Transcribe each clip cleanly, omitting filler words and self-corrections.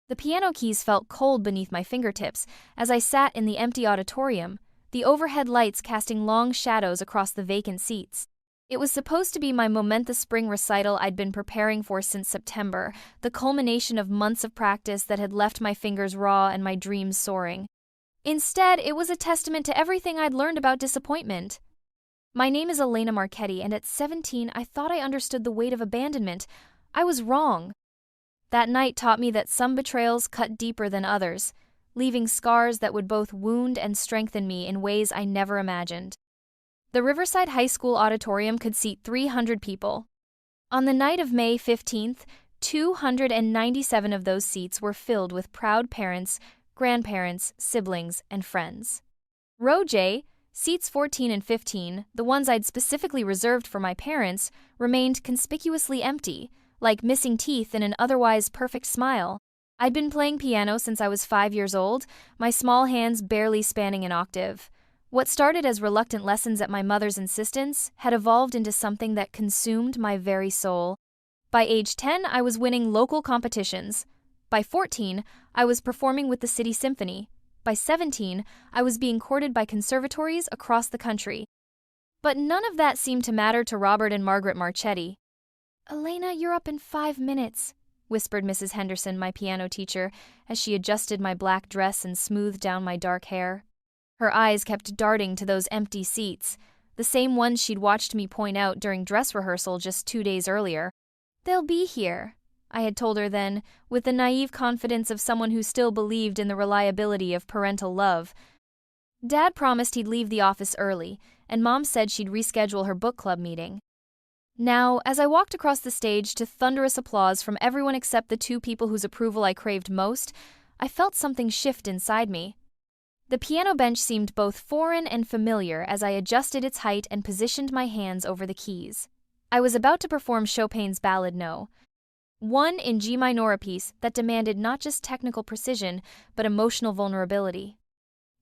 The piano keys felt cold beneath my fingertips as I sat in the empty auditorium, the overhead lights casting long shadows across the vacant seats. It was supposed to be my momentous spring recital I'd been preparing for since September, the culmination of months of practice that had left my fingers raw and my dreams soaring. Instead, it was a testament to everything I'd learned about disappointment. My name is Elena Marchetti, and at 17, I thought I understood the weight of abandonment. I was wrong. That night taught me that some betrayals cut deeper than others, leaving scars that would both wound and strengthen me in ways I never imagined. The Riverside High School auditorium could seat 300 people. On the night of May 15th, 297 of those seats were filled with proud parents, grandparents, siblings, and friends. Row J, seats 14 and 15, the ones I'd specifically reserved for my parents, remained conspicuously empty, like missing teeth in an otherwise perfect smile. I'd been playing piano since I was 5 years old, my small hands barely spanning an octave. What started as reluctant lessons at my mother's insistence had evolved into something that consumed my very soul. By age 10, I was winning local competitions. By 14, I was performing with the City Symphony. By 17, I was being courted by conservatories across the country. But none of that seemed to matter to Robert and Margaret Marchetti. "Elena, you're up in 5 minutes," whispered Mrs. Henderson, my piano teacher, as she adjusted my black dress and smoothed down my dark hair. Her eyes kept darting to those empty seats, the same ones she'd watched me point out during dress rehearsal just 2 days earlier. "They'll be here," I had told her then, with the naive confidence of someone who still believed in the reliability of parental love. Dad promised he'd leave the office early, and Mom said she'd reschedule her book club meeting. Now, as I walked across the stage to thunderous applause from everyone except the 2 people whose approval I craved most, I felt something shift inside me. The piano bench seemed both foreign and familiar as I adjusted its height and positioned my hands over the keys. I was about to perform Chopin's Ballade No. 1 in G minor, a piece that demanded not just technical precision, but emotional vulnerability.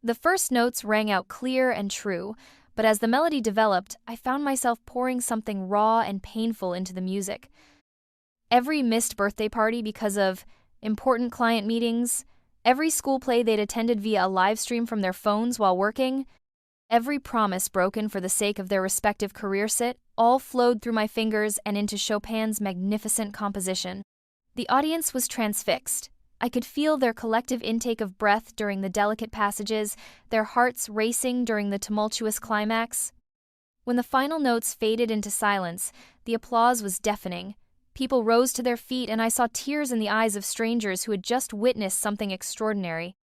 The first notes rang out clear and true, but as the melody developed, I found myself pouring something raw and painful into the music. Every missed birthday party because of important client meetings, every school play they'd attended via a live stream from their phones while working, every promise broken for the sake of their respective career sit, all flowed through my fingers and into Chopin's magnificent composition. The audience was transfixed. I could feel their collective intake of breath during the delicate passages, their hearts racing during the tumultuous climax. When the final notes faded into silence, the applause was deafening. People rose to their feet, and I saw tears in the eyes of strangers who had just witnessed something extraordinary.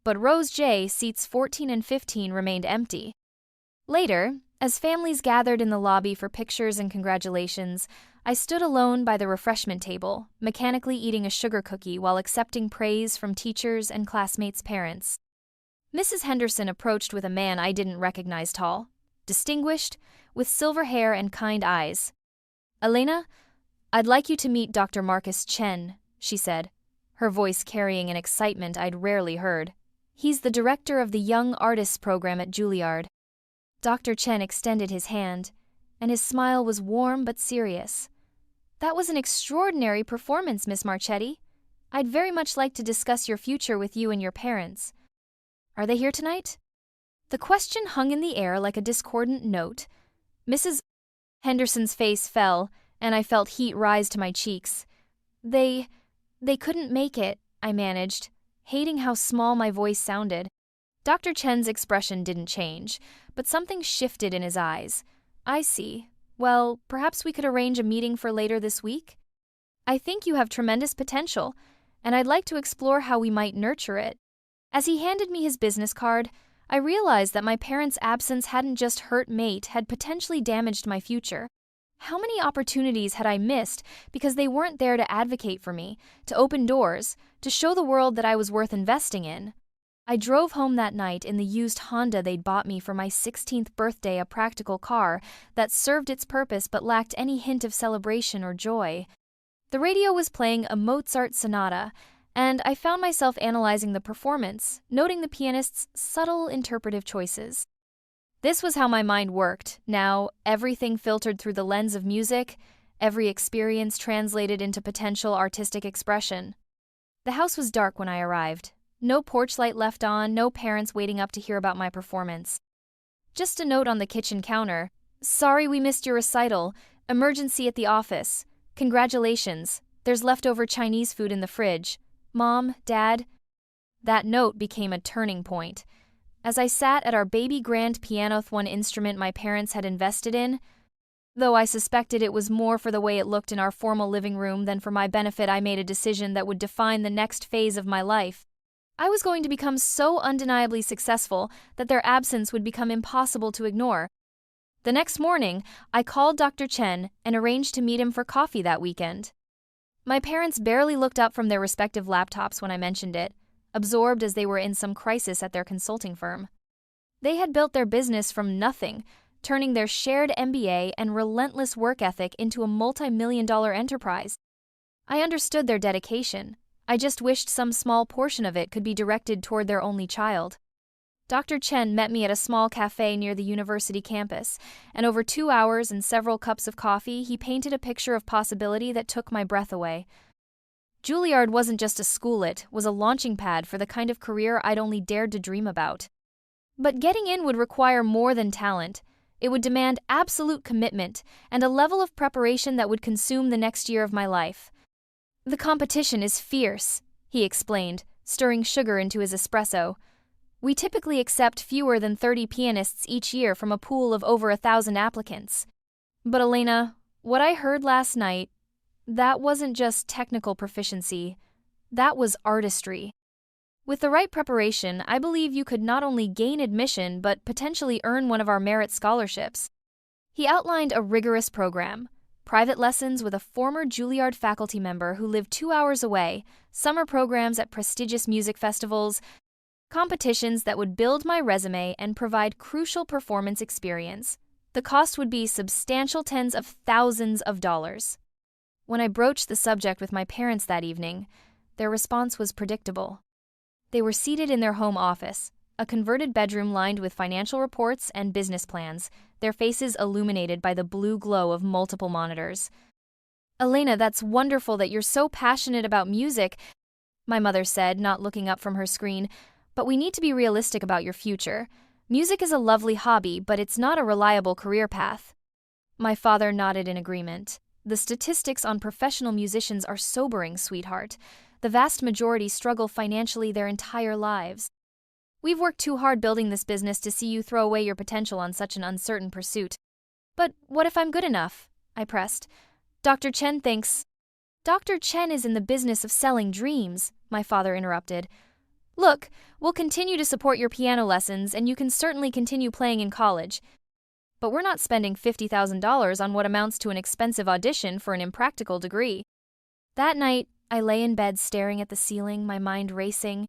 But rows J, seats 14 and 15, remained empty. Later, as families gathered in the lobby for pictures and congratulations, I stood alone by the refreshment table, mechanically eating a sugar cookie while accepting praise from teachers and classmates' parents. Mrs. Henderson approached with a man I didn't recognize, tall, distinguished, with silver hair and kind eyes. "Elena, I'd like you to meet Dr. Marcus Chen," she said, her voice carrying an excitement I'd rarely heard. "He's the director of the Young Artists program at Juilliard." Dr. Chen extended his hand, and his smile was warm but serious. "That was an extraordinary performance, Miss Marchetti. I'd very much like to discuss your future with you and your parents. Are they here tonight?" The question hung in the air like a discordant note. Mrs. Henderson's face fell, and I felt heat rise to my cheeks. They couldn't make it," I managed, hating how small my voice sounded. Dr. Chen's expression didn't change, but something shifted in his eyes. "I see. Well, perhaps we could arrange a meeting for later this week? I think you have tremendous potential, and I'd like to explore how we might nurture it." As he handed me his business card, I realized that my parents' absence hadn't just hurt Mate, had potentially damaged my future. How many opportunities had I missed because they weren't there to advocate for me, to open doors, to show the world that I was worth investing in? I drove home that night in the used Honda they'd bought me for my 16th birthday, a practical car that served its purpose but lacked any hint of celebration or joy. The radio was playing a Mozart sonata, and I found myself analyzing the performance, noting the pianist's subtle interpretive choices. This was how my mind worked. Now, everything filtered through the lens of music, every experience translated into potential artistic expression. The house was dark when I arrived. No porch light left on, no parents waiting up to hear about my performance. Just a note on the kitchen counter. Sorry we missed your recital. Emergency at the office. Congratulations. There's leftover Chinese food in the fridge. Mom, Dad. That note became a turning point. As I sat at our baby grand piano, one instrument my parents had invested in, though I suspected it was more for the way it looked in our formal living room than for my benefit, I made a decision that would define the next phase of my life. I was going to become so undeniably successful that their absence would become impossible to ignore. The next morning, I called Dr. Chen and arranged to meet him for coffee that weekend. My parents barely looked up from their respective laptops when I mentioned it, absorbed as they were in some crisis at their consulting firm. They had built their business from nothing, turning their shared MBA and relentless work ethic into a multi-million-dollar enterprise. I understood their dedication. I just wished some small portion of it could be directed toward their only child. Dr. Chen met me at a small cafe near the university campus, and over 2 hours and several cups of coffee, he painted a picture of possibility that took my breath away. Juilliard wasn't just a school, it was a launching pad for the kind of career I'd only dared to dream about. But getting in would require more than talent. It would demand absolute commitment and a level of preparation that would consume the next year of my life. The competition is fierce, he explained, stirring sugar into his espresso. We typically accept fewer than 30 pianists each year from a pool of over 1,000 applicants. But Elena, what I heard last night, that wasn't just technical proficiency, that was artistry. With the right preparation, I believe you could not only gain admission but potentially earn one of our merit scholarships. He outlined a rigorous program: private lessons with a former Juilliard faculty member who lived 2 hours away, summer programs at prestigious music festivals, competitions that would build my resume and provide crucial performance experience. The cost would be substantial, tens of thousands of dollars. When I broached the subject with my parents that evening, their response was predictable. They were seated in their home office, a converted bedroom lined with financial reports and business plans, their faces illuminated by the blue glow of multiple monitors. Elena, that's wonderful that you're so passionate about music, my mother said, not looking up from her screen, but we need to be realistic about your future. Music is a lovely hobby, but it's not a reliable career path. My father nodded in agreement. The statistics on professional musicians are sobering, sweetheart. The vast majority struggle financially their entire lives. We've worked too hard building this business to see you throw away your potential on such an uncertain pursuit. But what if I'm good enough? I pressed. Dr. Chen thinks. Dr. Chen is in the business of selling dreams, my father interrupted. Look, we'll continue to support your piano lessons and you can certainly continue playing in college. But we're not spending $50,000 on what amounts to an expensive audition for an impractical degree. That night, I lay in bed staring at the ceiling, my mind racing.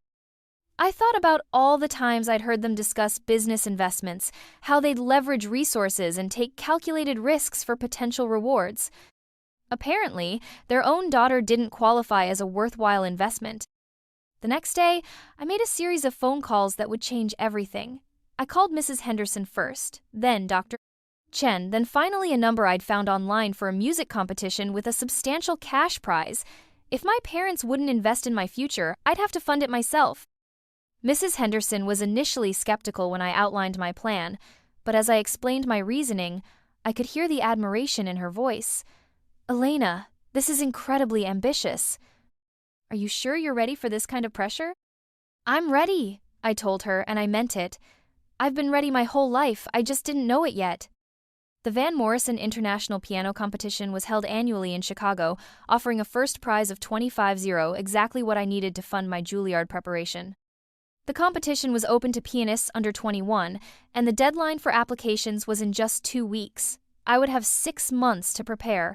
I thought about all the times I'd heard them discuss business investments, how they'd leverage resources and take calculated risks for potential rewards. Apparently, their own daughter didn't qualify as a worthwhile investment. The next day, I made a series of phone calls that would change everything. I called Mrs. Henderson first, then Dr. Chen, then finally a number I'd found online for a music competition with a substantial cash prize. If my parents wouldn't invest in my future, I'd have to fund it myself. Mrs. Henderson was initially skeptical when I outlined my plan, but as I explained my reasoning, I could hear the admiration in her voice. Elena, this is incredibly ambitious. Are you sure you're ready for this kind of pressure? I'm ready, I told her, and I meant it. I've been ready my whole life, I just didn't know it yet. The Van Morrison International Piano Competition was held annually in Chicago, offering a first prize of $25,000, exactly what I needed to fund my Juilliard preparation. The competition was open to pianists under 21, and the deadline for applications was in just 2 weeks. I would have 6 months to prepare.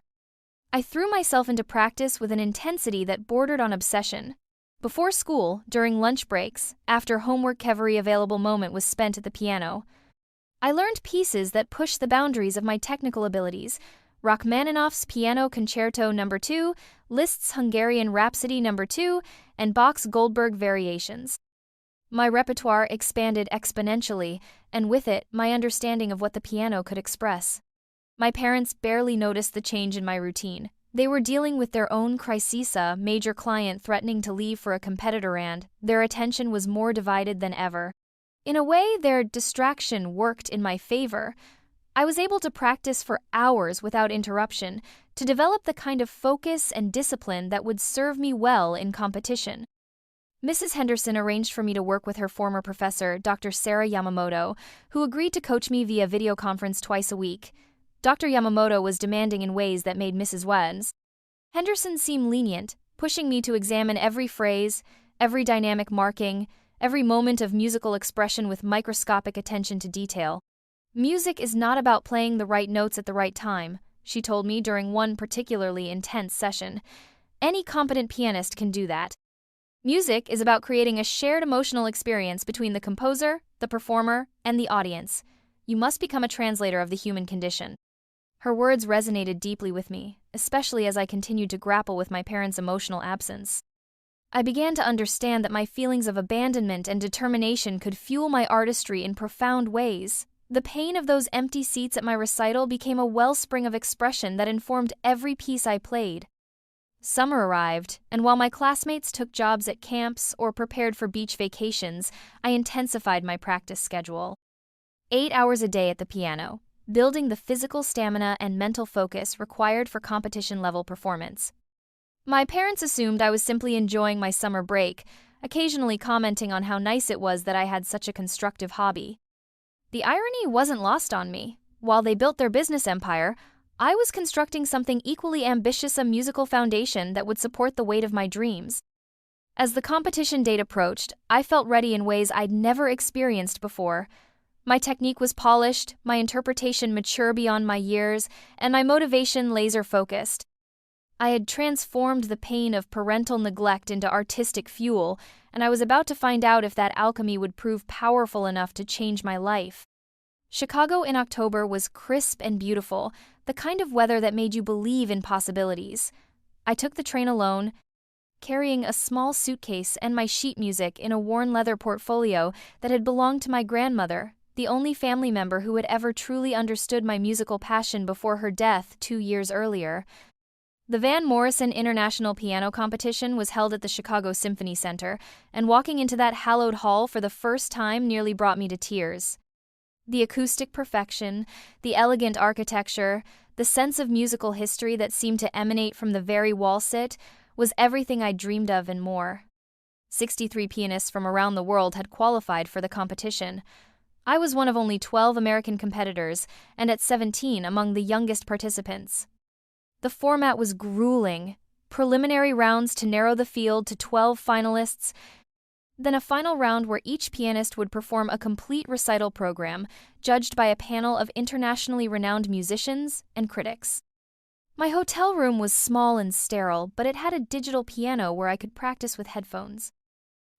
I threw myself into practice with an intensity that bordered on obsession. Before school, during lunch breaks, after homework, every available moment was spent at the piano. I learned pieces that pushed the boundaries of my technical abilities: Rachmaninoff's Piano Concerto No. 2, Liszt's Hungarian Rhapsody No. 2, and Bach's Goldberg Variations. My repertoire expanded exponentially, and with it, my understanding of what the piano could express. My parents barely noticed the change in my routine. They were dealing with their own crisis, a major client threatening to leave for a competitor, and their attention was more divided than ever. In a way, their distraction worked in my favor. I was able to practice for hours without interruption, to develop the kind of focus and discipline that would serve me well in competition. Mrs. Henderson arranged for me to work with her former professor, Dr. Sarah Yamamoto, who agreed to coach me via video conference twice a week. Dr. Yamamoto was demanding in ways that made Mrs. Henderson seem lenient, pushing me to examine every phrase, every dynamic marking, every moment of musical expression with microscopic attention to detail. Music is not about playing the right notes at the right time, she told me during one particularly intense session. Any competent pianist can do that. Music is about creating a shared emotional experience between the composer, the performer, and the audience. You must become a translator of the human condition. Her words resonated deeply with me, especially as I continued to grapple with my parents' emotional absence. I began to understand that my feelings of abandonment and determination could fuel my artistry in profound ways. The pain of those empty seats at my recital became a wellspring of expression that informed every piece I played. Summer arrived, and while my classmates took jobs at camps or prepared for beach vacations, I intensified my practice schedule. 8 hours a day at the piano, building the physical stamina and mental focus required for competition-level performance. My parents assumed I was simply enjoying my summer break, occasionally commenting on how nice it was that I had such a constructive hobby. The irony wasn't lost on me. While they built their business empire, I was constructing something equally ambitious, a musical foundation that would support the weight of my dreams. As the competition date approached, I felt ready in ways I'd never experienced before. My technique was polished, my interpretation mature beyond my years, and my motivation laser-focused. I had transformed the pain of parental neglect into artistic fuel, and I was about to find out if that alchemy would prove powerful enough to change my life. Chicago in October was crisp and beautiful, the kind of weather that made you believe in possibilities. I took the train alone, carrying a small suitcase and my sheet music in a worn leather portfolio that had belonged to my grandmother, the only family member who had ever truly understood my musical passion before her death 2 years earlier. The Van Morrison International Piano Competition was held at the Chicago Symphony Center, and walking into that hallowed hall for the first time nearly brought me to tears. The acoustic perfection, the elegant architecture, the sense of musical history that seemed to emanate from the very wall sit was everything I dreamed of and more. 63 pianists from around the world had qualified for the competition. I was one of only 12 American competitors, and at 17 among the youngest participants. The format was grueling. Preliminary rounds to narrow the field to 12 finalists, then a final round where each pianist would perform a complete recital program, judged by a panel of internationally renowned musicians and critics. My hotel room was small and sterile, but it had a digital piano where I could practice with headphones.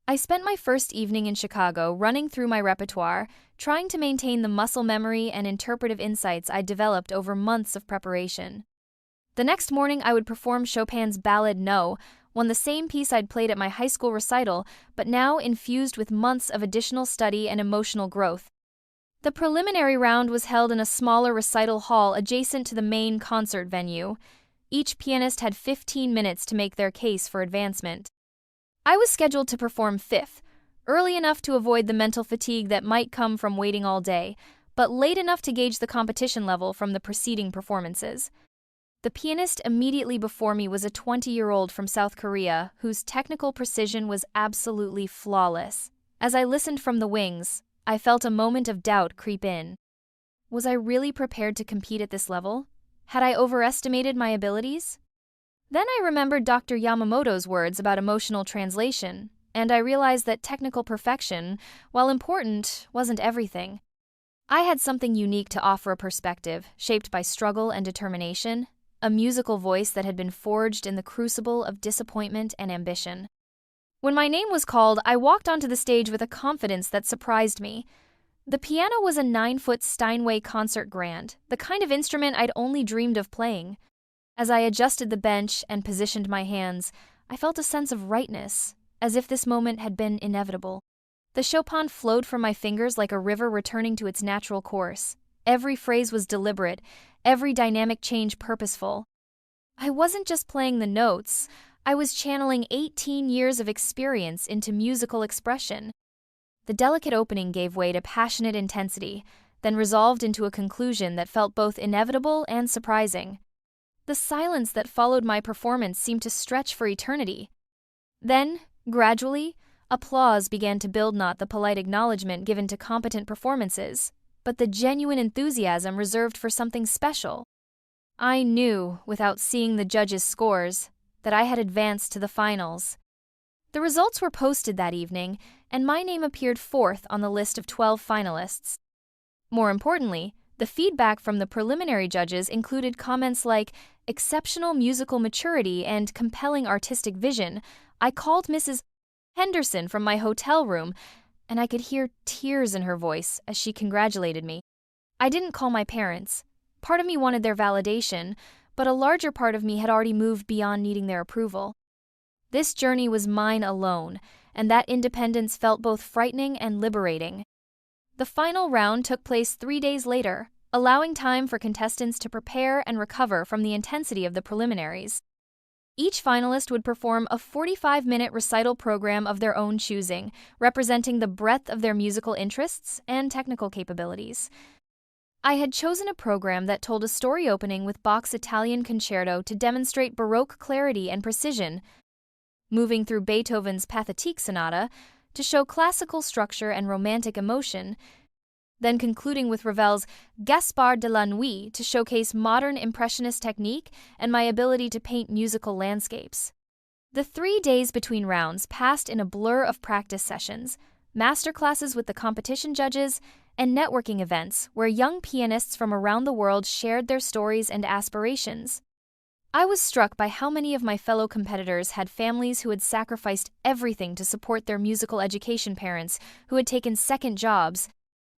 I spent my first evening in Chicago running through my repertoire, trying to maintain the muscle memory and interpretive insights I'd developed over months of preparation. The next morning I would perform Chopin's Ballade No, the same piece I'd played at my high school recital, but now infused with months of additional study and emotional growth. The preliminary round was held in a smaller recital hall adjacent to the main concert venue. Each pianist had 15 minutes to make their case for advancement. I was scheduled to perform fifth, early enough to avoid the mental fatigue that might come from waiting all day, but late enough to gauge the competition level from the preceding performances. The pianist immediately before me was a 20-year-old from South Korea whose technical precision was absolutely flawless. As I listened from the wings, I felt a moment of doubt creep in. Was I really prepared to compete at this level? Had I overestimated my abilities? Then I remembered Dr. Yamamoto's words about emotional translation, and I realized that technical perfection, while important, wasn't everything. I had something unique to offer, a perspective shaped by struggle and determination, a musical voice that had been forged in the crucible of disappointment and ambition. When my name was called, I walked onto the stage with a confidence that surprised me. The piano was a 9-foot Steinway concert grand, the kind of instrument I'd only dreamed of playing. As I adjusted the bench and positioned my hands, I felt a sense of rightness, as if this moment had been inevitable. The Chopin flowed from my fingers like a river returning to its natural course. Every phrase was deliberate, every dynamic change purposeful. I wasn't just playing the notes, I was channeling 18 years of experience into musical expression. The delicate opening gave way to passionate intensity, then resolved into a conclusion that felt both inevitable and surprising. The silence that followed my performance seemed to stretch for eternity. Then, gradually, applause began to build, not the polite acknowledgement given to competent performances, but the genuine enthusiasm reserved for something special. I knew, without seeing the judges' scores, that I had advanced to the finals. The results were posted that evening, and my name appeared fourth on the list of 12 finalists. More importantly, the feedback from the preliminary judges included comments like exceptional musical maturity and compelling artistic vision. I called Mrs. Henderson from my hotel room, and I could hear tears in her voice as she congratulated me. I didn't call my parents. Part of me wanted their validation, but a larger part of me had already moved beyond needing their approval. This journey was mine alone, and that independence felt both frightening and liberating. The final round took place 3 days later, allowing time for contestants to prepare and recover from the intensity of the preliminaries. Each finalist would perform a 45-minute recital program of their own choosing, representing the breadth of their musical interests and technical capabilities. I had chosen a program that told a story opening with Bach's Italian Concerto to demonstrate Baroque clarity and precision, moving through Beethoven's Pathetique Sonata to show classical structure and romantic emotion, then concluding with Ravel's Gaspard de la Nuit to showcase modern impressionist technique and my ability to paint musical landscapes. The 3 days between rounds passed in a blur of practice sessions, masterclasses with the competition judges, and networking events where young pianists from around the world shared their stories and aspirations. I was struck by how many of my fellow competitors had families who had sacrificed everything to support their musical education, parents who had taken second jobs,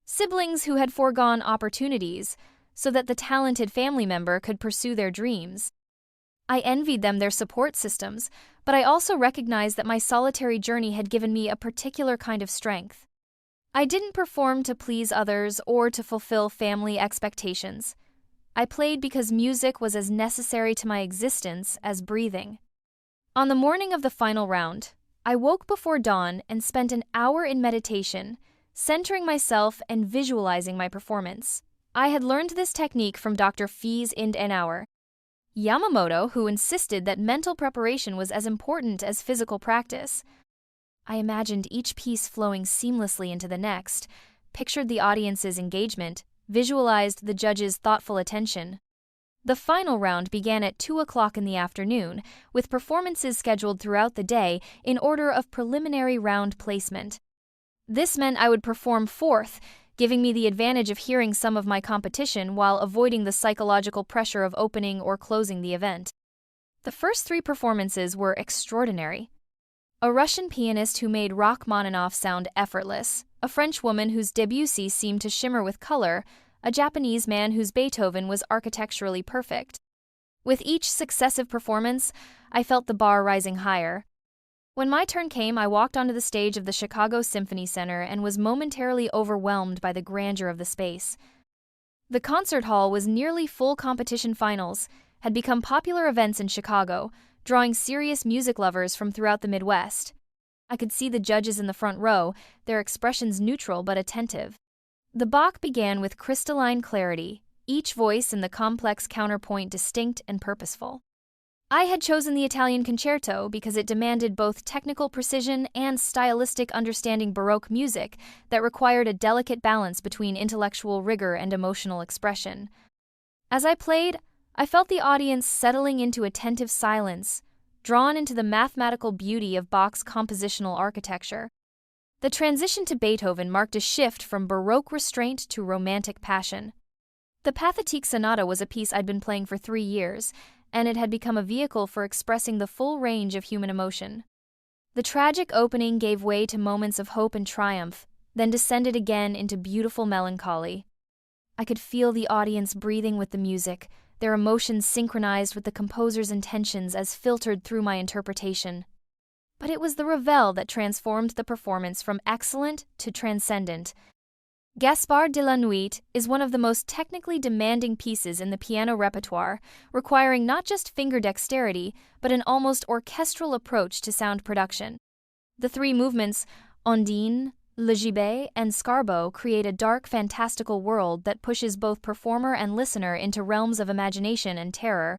siblings who had foregone opportunities so that the talented family member could pursue their dreams. I envied them their support systems, but I also recognized that my solitary journey had given me a particular kind of strength. I didn't perform to please others or to fulfill family expectations. I played because music was as necessary to my existence as breathing. On the morning of the final round, I woke before dawn and spent an hour in meditation, centering myself and visualizing my performance. I had learned this technique from Dr. Fies ind en Hour Yamamoto, who insisted that mental preparation was as important as physical practice. I imagined each piece flowing seamlessly into the next, pictured the audience's engagement, visualized the judges' thoughtful attention. The final round began at 2 o'clock in the afternoon, with performances scheduled throughout the day in order of preliminary round placement. This meant I would perform fourth, giving me the advantage of hearing some of my competition while avoiding the psychological pressure of opening or closing the event. The first 3 performances were extraordinary. A Russian pianist who made Rachmaninoff sound effortless, a French woman whose Debussy seemed to shimmer with color, a Japanese man whose Beethoven was architecturally perfect. With each successive performance, I felt the bar rising higher. When my turn came, I walked onto the stage of the Chicago Symphony Center and was momentarily overwhelmed by the grandeur of the space. The concert hall was nearly full. Competition finals had become popular events in Chicago, drawing serious music lovers from throughout the Midwest. I could see the judges in the front row, their expressions neutral but attentive. The Bach began with crystalline clarity, each voice in the complex counterpoint distinct and purposeful. I had chosen the Italian Concerto because it demanded both technical precision and stylistic understanding Baroque music that required a delicate balance between intellectual rigor and emotional expression. As I played, I felt the audience settling into attentive silence, drawn into the mathematical beauty of Bach's compositional architecture. The transition to Beethoven marked a shift from Baroque restraint to romantic passion. The Pathetique Sonata was a piece I'd been playing for 3 years, and it had become a vehicle for expressing the full range of human emotion. The tragic opening gave way to moments of hope and triumph, then descended again into beautiful melancholy. I could feel the audience breathing with the music, their emotions synchronized with the composer's intentions as filtered through my interpretation. But it was the Ravel that transformed the performance from excellent to transcendent. Gaspard de la Nuit is one of the most technically demanding pieces in the piano repertoire, requiring not just finger dexterity, but an almost orchestral approach to sound production. The three movements, Ondine, Le Gibet, and Scarbo, create a dark, fantastical world that pushes both performer and listener into realms of imagination and terror.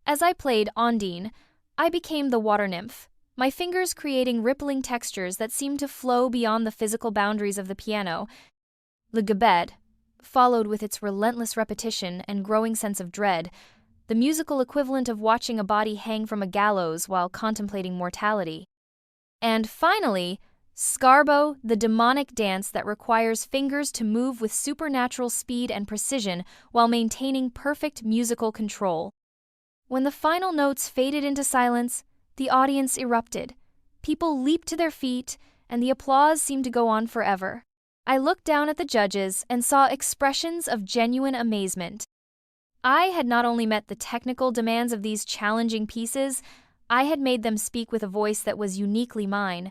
As I played Ondine, I became the water nymph, my fingers creating rippling textures that seemed to flow beyond the physical boundaries of the piano. Le Gibet, followed with its relentless repetition and growing sense of dread, the musical equivalent of watching a body hang from a gallows while contemplating mortality. And finally, Scarbo, the demonic dance that requires fingers to move with supernatural speed and precision while maintaining perfect musical control. When the final notes faded into silence, the audience erupted. People leaped to their feet, and the applause seemed to go on forever. I looked down at the judges and saw expressions of genuine amazement. I had not only met the technical demands of these challenging pieces, I had made them speak with a voice that was uniquely mine.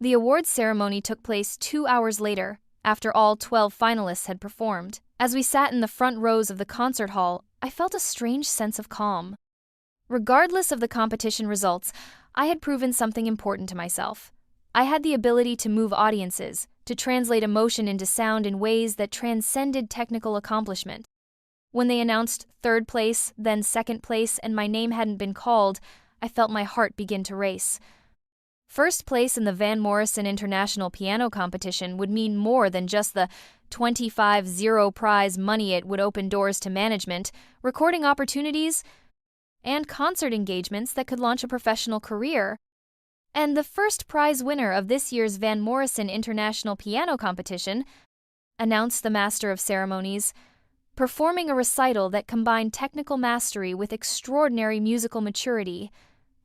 The awards ceremony took place 2 hours later, after all 12 finalists had performed. As we sat in the front rows of the concert hall, I felt a strange sense of calm. Regardless of the competition results, I had proven something important to myself. I had the ability to move audiences, to translate emotion into sound in ways that transcended technical accomplishment. When they announced third place, then second place, and my name hadn't been called, I felt my heart begin to race. First place in the Van Morrison International Piano Competition would mean more than just the $25,000 prize money. It would open doors to management, recording opportunities, and concert engagements that could launch a professional career. And the first prize winner of this year's Van Morrison International Piano Competition, announced the Master of Ceremonies, performing a recital that combined technical mastery with extraordinary musical maturity,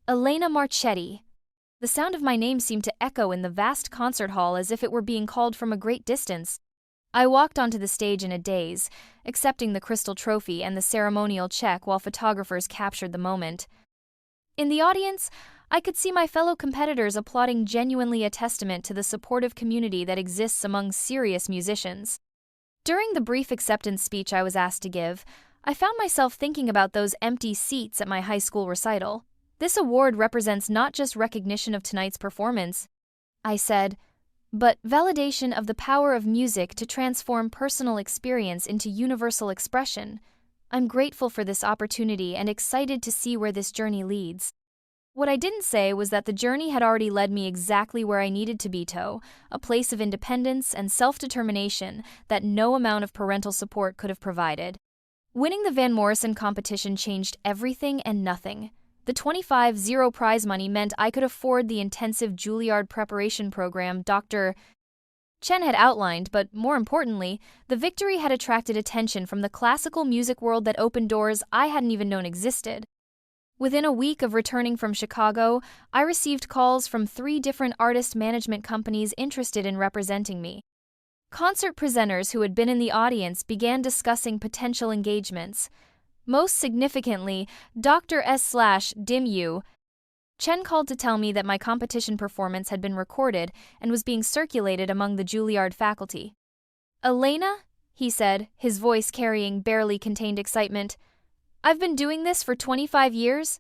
Elena Marchetti. The sound of my name seemed to echo in the vast concert hall as if it were being called from a great distance. I walked onto the stage in a daze, accepting the crystal trophy and the ceremonial check while photographers captured the moment. In the audience, I could see my fellow competitors applauding, genuinely a testament to the supportive community that exists among serious musicians. During the brief acceptance speech I was asked to give, I found myself thinking about those empty seats at my high school recital. This award represents not just recognition of tonight's performance, I said, but validation of the power of music to transform personal experience into universal expression. I'm grateful for this opportunity and excited to see where this journey leads. What I didn't say was that the journey had already led me exactly where I needed to be, a place of independence and self-determination that no amount of parental support could have provided. Winning the Van Morrison competition changed everything and nothing. The $25,000 prize money meant I could afford the intensive Juilliard preparation program Dr. Chen had outlined, but more importantly, the victory had attracted attention from the classical music world that opened doors I hadn't even known existed. Within a week of returning from Chicago, I received calls from 3 different artist management companies interested in representing me. Concert presenters who had been in the audience began discussing potential engagements. Most significantly, Dr. S/Dimu. Chen called to tell me that my competition performance had been recorded and was being circulated among the Juilliard faculty. "Elena," he said, his voice carrying barely contained excitement, "I've been doing this for 25 years,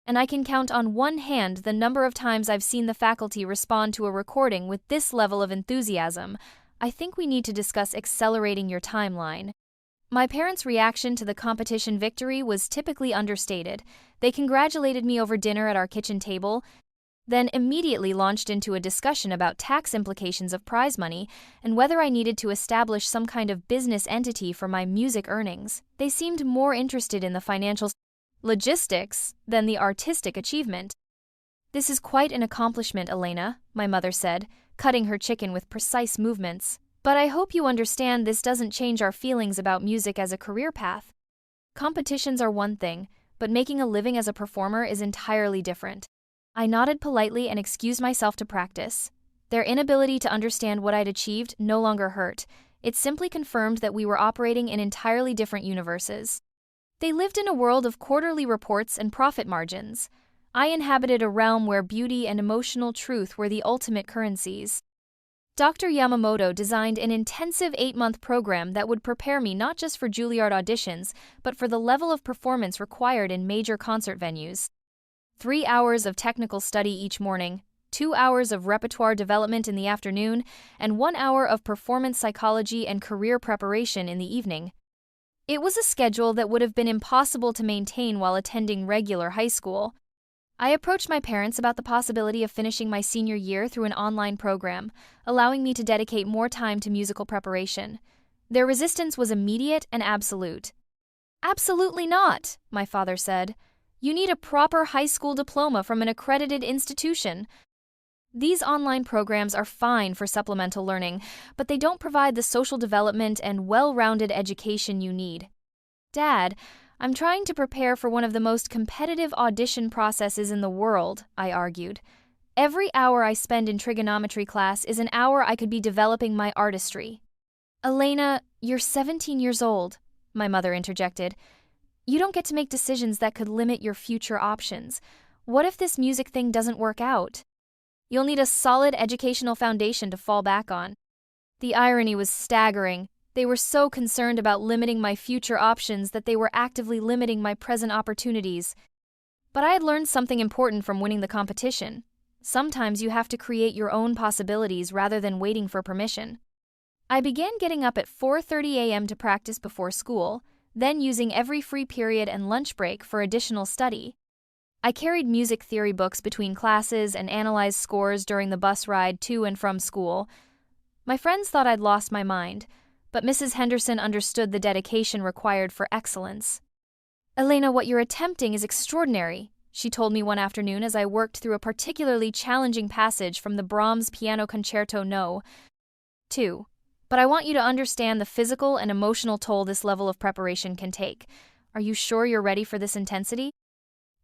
and I can count on one hand the number of times I've seen the faculty respond to a recording with this level of enthusiasm. I think we need to discuss accelerating your timeline." My parents' reaction to the competition victory was typically understated. They congratulated me over dinner at our kitchen table, then immediately launched into a discussion about tax implications of prize money and whether I needed to establish some kind of business entity for my music earnings. They seemed more interested in the financial logistics than the artistic achievement. "This is quite an accomplishment, Elena," my mother said, cutting her chicken with precise movements. "But I hope you understand this doesn't change our feelings about music as a career path. Competitions are one thing, but making a living as a performer is entirely different." I nodded politely and excused myself to practice. Their inability to understand what I'd achieved no longer hurt. It simply confirmed that we were operating in entirely different universes. They lived in a world of quarterly reports and profit margins. I inhabited a realm where beauty and emotional truth were the ultimate currencies. Dr. Yamamoto designed an intensive 8-month program that would prepare me not just for Juilliard auditions, but for the level of performance required in major concert venues. 3 hours of technical study each morning, 2 hours of repertoire development in the afternoon, and 1 hour of performance psychology and career preparation in the evening. It was a schedule that would have been impossible to maintain while attending regular high school. I approached my parents about the possibility of finishing my senior year through an online program, allowing me to dedicate more time to musical preparation. Their resistance was immediate and absolute. "Absolutely not," my father said. "You need a proper high school diploma from an accredited institution. These online programs are fine for supplemental learning, but they don't provide the social development and well-rounded education you need." "Dad, I'm trying to prepare for one of the most competitive audition processes in the world," I argued. "Every hour I spend in trigonometry class is an hour I could be developing my artistry." "Elena, you're 17 years old," my mother interjected. "You don't get to make decisions that could limit your future options. What if this music thing doesn't work out? You'll need a solid educational foundation to fall back on." The irony was staggering. They were so concerned about limiting my future options that they were actively limiting my present opportunities. But I had learned something important from winning the competition. Sometimes you have to create your own possibilities rather than waiting for permission. I began getting up at 4:30 a.m. to practice before school, then using every free period and lunch break for additional study. I carried music theory books between classes and analyzed scores during the bus ride to and from school. My friends thought I'd lost my mind, but Mrs. Henderson understood the dedication required for excellence. "Elena, what you're attempting is extraordinary," she told me one afternoon as I worked through a particularly challenging passage from the Brahms Piano Concerto No. 2. "But I want you to understand the physical and emotional toll this level of preparation can take. Are you sure you're ready for this intensity?"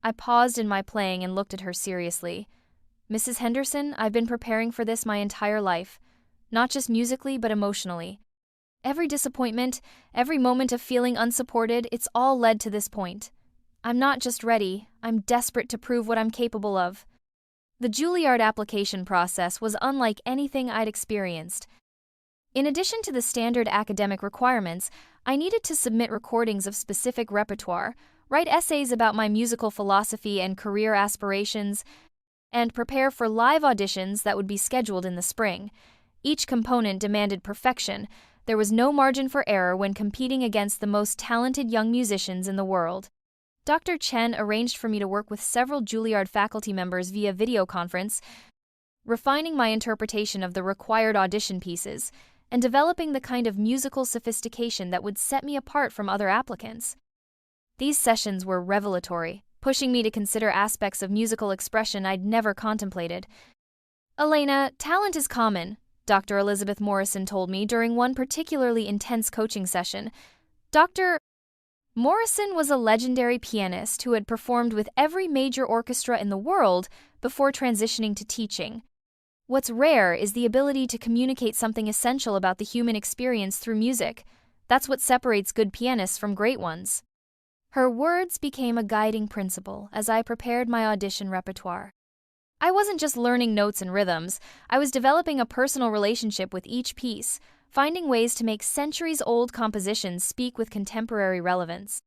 I paused in my playing and looked at her seriously. "Mrs. Henderson, I've been preparing for this my entire life, not just musically but emotionally. Every disappointment, every moment of feeling unsupported, it's all led to this point. I'm not just ready, I'm desperate to prove what I'm capable of." The Juilliard application process was unlike anything I'd experienced. In addition to the standard academic requirements, I needed to submit recordings of specific repertoire, write essays about my musical philosophy and career aspirations, and prepare for live auditions that would be scheduled in the spring. Each component demanded perfection. There was no margin for error when competing against the most talented young musicians in the world. Dr. Chen arranged for me to work with several Juilliard faculty members via video conference, refining my interpretation of the required audition pieces, and developing the kind of musical sophistication that would set me apart from other applicants. These sessions were revelatory, pushing me to consider aspects of musical expression I'd never contemplated. "Elena, talent is common," Dr. Elizabeth Morrison told me during one particularly intense coaching session. Dr. Morrison was a legendary pianist who had performed with every major orchestra in the world before transitioning to teaching. "What's rare is the ability to communicate something essential about the human experience through music. That's what separates good pianists from great ones." Her words became a guiding principle as I prepared my audition repertoire. I wasn't just learning notes and rhythms, I was developing a personal relationship with each piece, finding ways to make centuries-old compositions speak with contemporary relevance.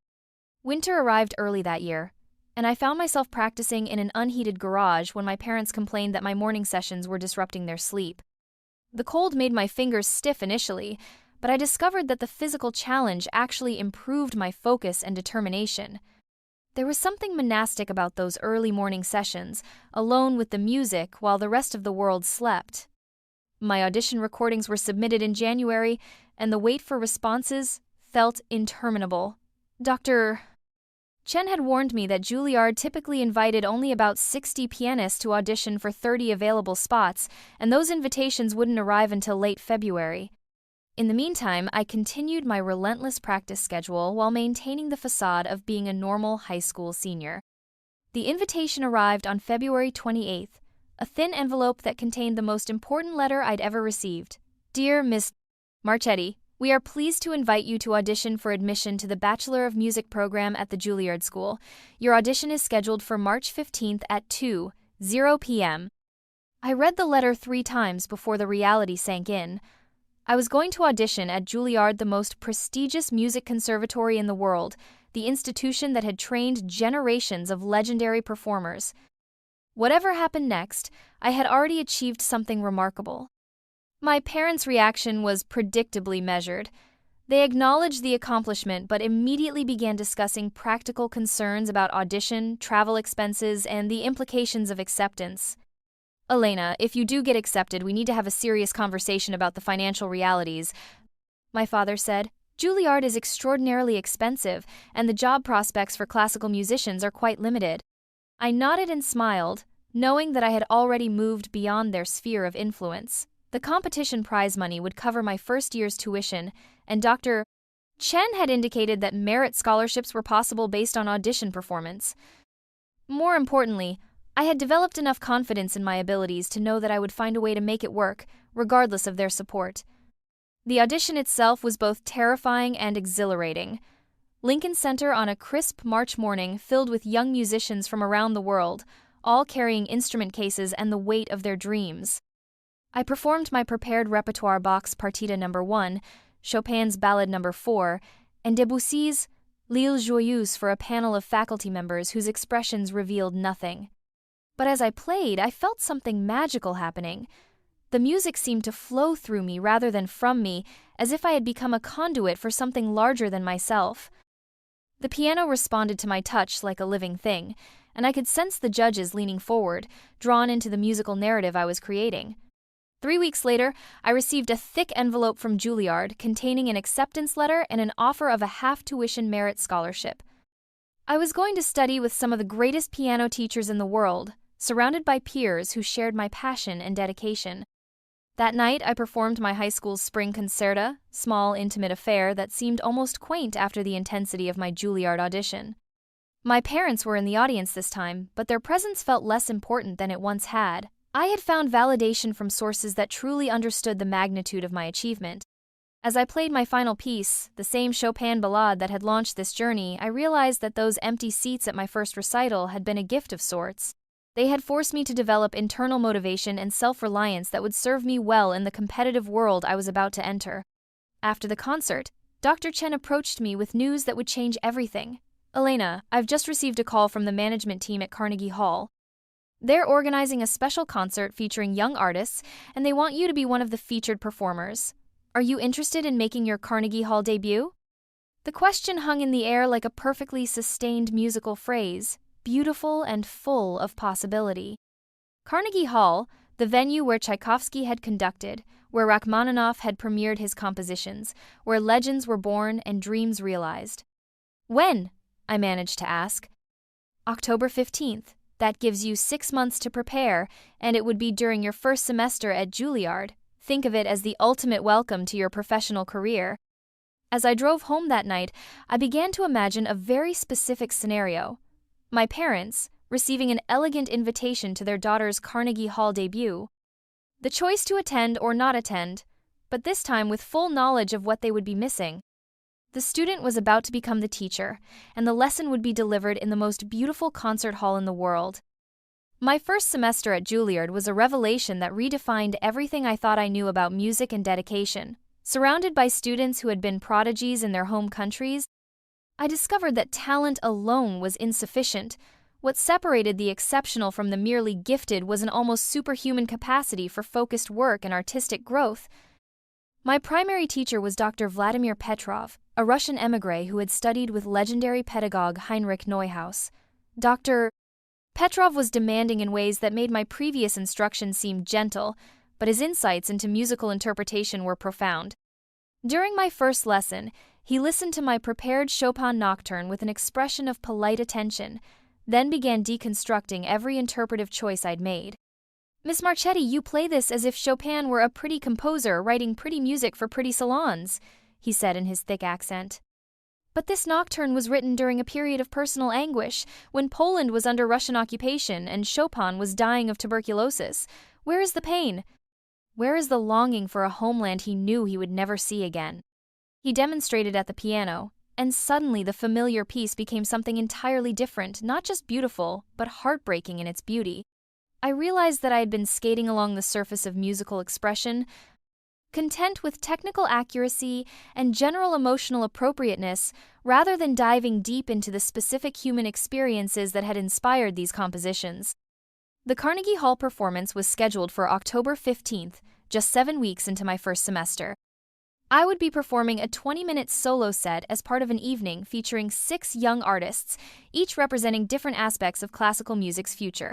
Winter arrived early that year, and I found myself practicing in an unheated garage when my parents complained that my morning sessions were disrupting their sleep. The cold made my fingers stiff initially, but I discovered that the physical challenge actually improved my focus and determination. There was something monastic about those early morning sessions, alone with the music while the rest of the world slept. My audition recordings were submitted in January, and the wait for responses felt interminable. Dr. Chen had warned me that Juilliard typically invited only about 60 pianists to audition for 30 available spots, and those invitations wouldn't arrive until late February. In the meantime, I continued my relentless practice schedule while maintaining the facade of being a normal high school senior. The invitation arrived on February 28th, a thin envelope that contained the most important letter I'd ever received. "Dear Miss Marchetti, we are pleased to invite you to audition for admission to the Bachelor of Music program at the Juilliard School. Your audition is scheduled for March 15th at 2:00 p.m. I read the letter 3 times before the reality sank in. I was going to audition at Juilliard, the most prestigious music conservatory in the world, the institution that had trained generations of legendary performers. Whatever happened next, I had already achieved something remarkable. My parents' reaction was predictably measured. They acknowledged the accomplishment but immediately began discussing practical concerns about audition, travel expenses, and the implications of acceptance. "Elena, if you do get accepted, we need to have a serious conversation about the financial realities," my father said. "Juilliard is extraordinarily expensive, and the job prospects for classical musicians are quite limited." I nodded and smiled, knowing that I had already moved beyond their sphere of influence. The competition prize money would cover my first year's tuition, and Dr. Chen had indicated that merit scholarships were possible based on audition performance. More importantly, I had developed enough confidence in my abilities to know that I would find a way to make it work, regardless of their support. The audition itself was both terrifying and exhilarating. Lincoln Center on a crisp March morning filled with young musicians from around the world, all carrying instrument cases and the weight of their dreams. I performed my prepared repertoire box Partita No. 1, Chopin's Ballade No. 4, and Debussy's L'Île Joyeuse for a panel of faculty members whose expressions revealed nothing. But as I played, I felt something magical happening. The music seemed to flow through me rather than from me, as if I had become a conduit for something larger than myself. The piano responded to my touch like a living thing, and I could sense the judges leaning forward, drawn into the musical narrative I was creating. 3 weeks later, I received a thick envelope from Juilliard containing an acceptance letter and an offer of a half-tuition merit scholarship. I was going to study with some of the greatest piano teachers in the world, surrounded by peers who shared my passion and dedication. That night, I performed my high school's spring concerta, small, intimate affair that seemed almost quaint after the intensity of my Juilliard audition. My parents were in the audience this time, but their presence felt less important than it once had. I had found validation from sources that truly understood the magnitude of my achievement. As I played my final piece, the same Chopin ballade that had launched this journey, I realized that those empty seats at my first recital had been a gift of sorts. They had forced me to develop internal motivation and self-reliance that would serve me well in the competitive world I was about to enter. After the concert, Dr. Chen approached me with news that would change everything. "Elena, I've just received a call from the management team at Carnegie Hall. They're organizing a special concert featuring young artists, and they want you to be one of the featured performers. Are you interested in making your Carnegie Hall debut?" The question hung in the air like a perfectly sustained musical phrase, beautiful and full of possibility. Carnegie Hall, the venue where Tchaikovsky had conducted, where Rachmaninoff had premiered his compositions, where legends were born and dreams realized. "When?" I managed to ask. "October 15th. That gives you 6 months to prepare, and it would be during your first semester at Juilliard. Think of it as the ultimate welcome to your professional career." As I drove home that night, I began to imagine a very specific scenario. My parents, receiving an elegant invitation to their daughter's Carnegie Hall debut. The choice to attend or not attend, but this time with full knowledge of what they would be missing. The student was about to become the teacher, and the lesson would be delivered in the most beautiful concert hall in the world. My first semester at Juilliard was a revelation that redefined everything I thought I knew about music and dedication. Surrounded by students who had been prodigies in their home countries, I discovered that talent alone was insufficient. What separated the exceptional from the merely gifted was an almost superhuman capacity for focused work and artistic growth. My primary teacher was Dr. Vladimir Petrov, a Russian émigré who had studied with legendary pedagogue Heinrich Neuhaus. Dr. Petrov was demanding in ways that made my previous instruction seem gentle, but his insights into musical interpretation were profound. During my first lesson, he listened to my prepared Chopin nocturne with an expression of polite attention, then began deconstructing every interpretive choice I'd made. "Miss Marchetti, you play this as if Chopin were a pretty composer writing pretty music for pretty salons," he said in his thick accent. "But this nocturne was written during a period of personal anguish, when Poland was under Russian occupation and Chopin was dying of tuberculosis. Where is the pain? Where is the longing for a homeland he knew he would never see again?" He demonstrated at the piano, and suddenly the familiar piece became something entirely different, not just beautiful, but heartbreaking in its beauty. I realized that I had been skating along the surface of musical expression, content with technical accuracy and general emotional appropriateness, rather than diving deep into the specific human experiences that had inspired these compositions. The Carnegie Hall performance was scheduled for October 15th, just 7 weeks into my first semester. I would be performing a 20-minute solo set as part of an evening featuring 6 young artists, each representing different aspects of classical music's future.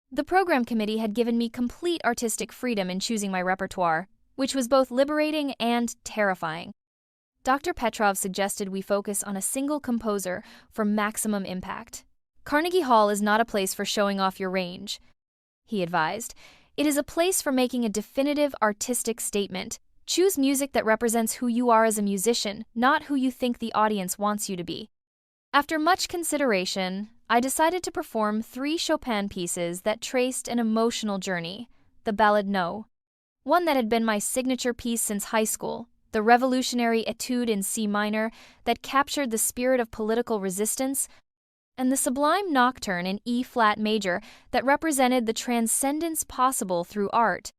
The program committee had given me complete artistic freedom in choosing my repertoire, which was both liberating and terrifying. Dr. Petrov suggested we focus on a single composer for maximum impact. Carnegie Hall is not a place for showing off your range, he advised. It is a place for making a definitive artistic statement. Choose music that represents who you are as a musician, not who you think the audience wants you to be. After much consideration, I decided to perform 3 Chopin pieces that traced an emotional journey. The Ballade No. 1 that had been my signature piece since high school, the revolutionary Etude in C minor that captured the spirit of political resistance, and the sublime Nocturne in E-flat major that represented the transcendence possible through art.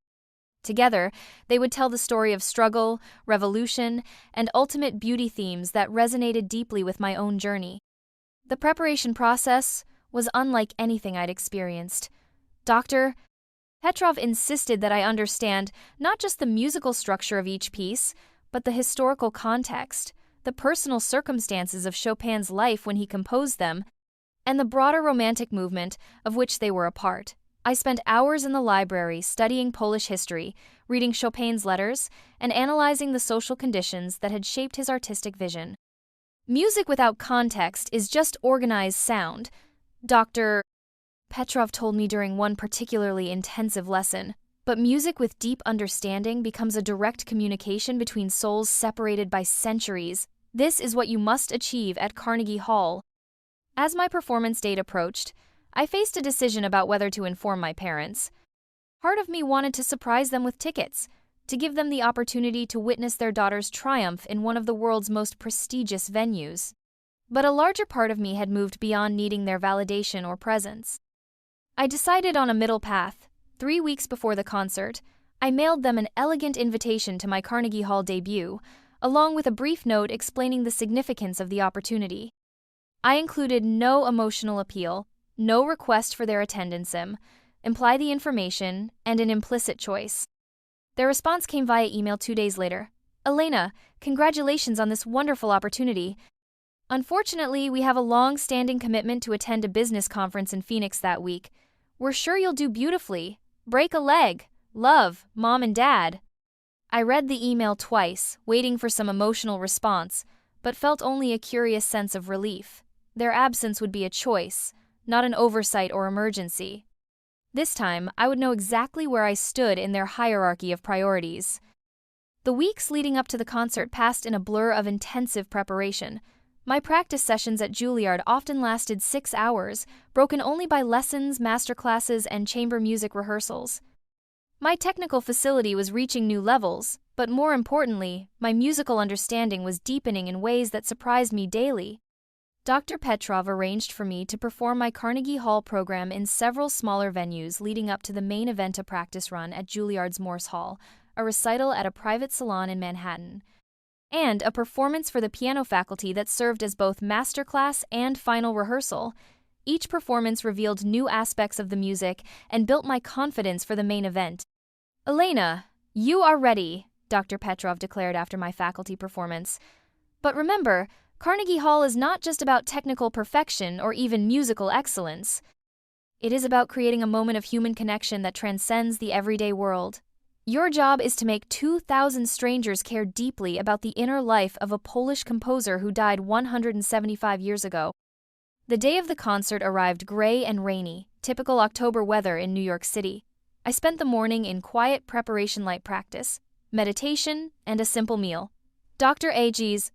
Together, they would tell the story of struggle, revolution, and ultimate beauty themes that resonated deeply with my own journey. The preparation process was unlike anything I'd experienced. Dr. Petrov insisted that I understand not just the musical structure of each piece, but the historical context, the personal circumstances of Chopin's life when he composed them, and the broader Romantic movement of which they were a part. I spent hours in the library studying Polish history, reading Chopin's letters, and analyzing the social conditions that had shaped his artistic vision. Music without context is just organized sound, Dr. Petrov told me during one particularly intensive lesson, but music with deep understanding becomes a direct communication between souls separated by centuries. This is what you must achieve at Carnegie Hall. As my performance date approached, I faced a decision about whether to inform my parents. Part of me wanted to surprise them with tickets, to give them the opportunity to witness their daughter's triumph in one of the world's most prestigious venues. But a larger part of me had moved beyond needing their validation or presence. I decided on a middle path. 3 weeks before the concert, I mailed them an elegant invitation to my Carnegie Hall debut, along with a brief note explaining the significance of the opportunity. I included no emotional appeal, no request for their attendance, imply the information, and an implicit choice. Their response came via email 2 days later. Elena, congratulations on this wonderful opportunity. Unfortunately, we have a long-standing commitment to attend a business conference in Phoenix that week. We're sure you'll do beautifully. Break a leg. Love, Mom and Dad. I read the email twice, waiting for some emotional response, but felt only a curious sense of relief. Their absence would be a choice, not an oversight or emergency. This time, I would know exactly where I stood in their hierarchy of priorities. The weeks leading up to the concert passed in a blur of intensive preparation. My practice sessions at Juilliard often lasted 6 hours, broken only by lessons, masterclasses, and chamber music rehearsals. My technical facility was reaching new levels, but more importantly, my musical understanding was deepening in ways that surprised me daily. Dr. Petrov arranged for me to perform my Carnegie Hall program in several smaller venues leading up to the main event, a practice run at Juilliard's Morse Hall, a recital at a private salon in Manhattan, and a performance for the piano faculty that served as both masterclass and final rehearsal. Each performance revealed new aspects of the music and built my confidence for the main event. Elena, you are ready, Dr. Petrov declared after my faculty performance. But remember, Carnegie Hall is not just about technical perfection or even musical excellence. It is about creating a moment of human connection that transcends the everyday world. Your job is to make 2,000 strangers care deeply about the inner life of a Polish composer who died 175 years ago. The day of the concert arrived gray and rainy, typical October weather in New York City. I spent the morning in quiet preparation, light practice, meditation, and a simple meal. Dr. A.G.'s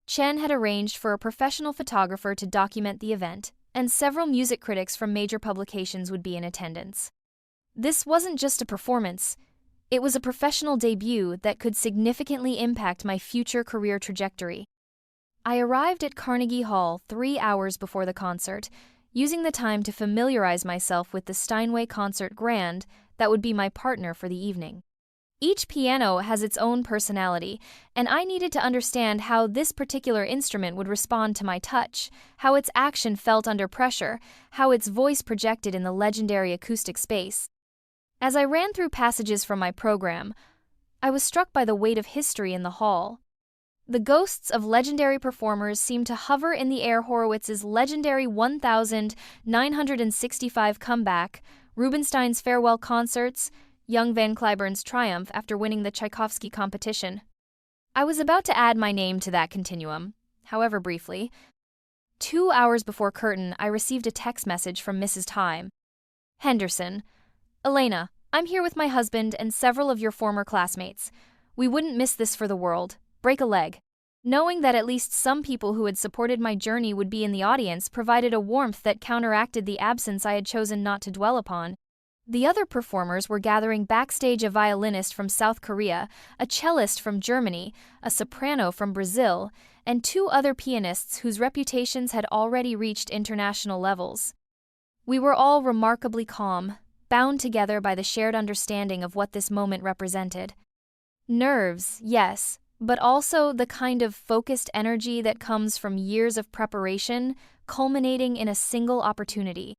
Chen had arranged for a professional photographer to document the event, and several music critics from major publications would be in attendance. This wasn't just a performance. It was a professional debut that could significantly impact my future career trajectory. I arrived at Carnegie Hall 3 hours before the concert, using the time to familiarize myself with the Steinway Concert Grand that would be my partner for the evening. Each piano has its own personality, and I needed to understand how this particular instrument would respond to my touch, how its action felt under pressure, how its voice projected in the legendary acoustic space. As I ran through passages from my program, I was struck by the weight of history in the hall. The ghosts of legendary performers seemed to hover in the air. Horowitz's legendary 1965 comeback, Rubinstein's farewell concerts, young Van Cliburn's triumph after winning the Tchaikovsky competition. I was about to add my name to that continuum, however briefly. 2 hours before curtain, I received a text message from Mrs. Time. Henderson. Elena, I'm here with my husband and several of your former classmates. We wouldn't miss this for the world. Break a leg. Knowing that at least some people who had supported my journey would be in the audience provided a warmth that counteracted the absence I had chosen not to dwell upon. The other performers were gathering backstage: a violinist from South Korea, a cellist from Germany, a soprano from Brazil, and 2 other pianists whose reputations had already reached international levels. We were all remarkably calm, bound together by the shared understanding of what this moment represented. Nerves, yes, but also the kind of focused energy that comes from years of preparation, culminating in a single opportunity.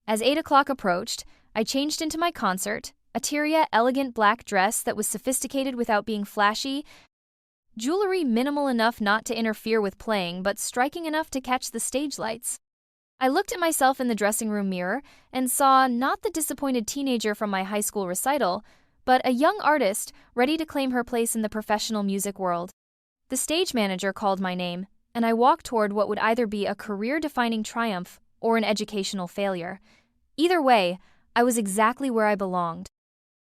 As 8 o'clock approached, I changed into my concert, a Tyria elegant black dress that was sophisticated without being flashy, jewelry minimal enough not to interfere with playing but striking enough to catch the stage lights. I looked at myself in the dressing room mirror and saw not the disappointed teenager from my high school recital, but a young artist ready to claim her place in the professional music world. The stage manager called my name, and I walked toward what would either be a career-defining triumph or an educational failure. Either way, I was exactly where I belonged.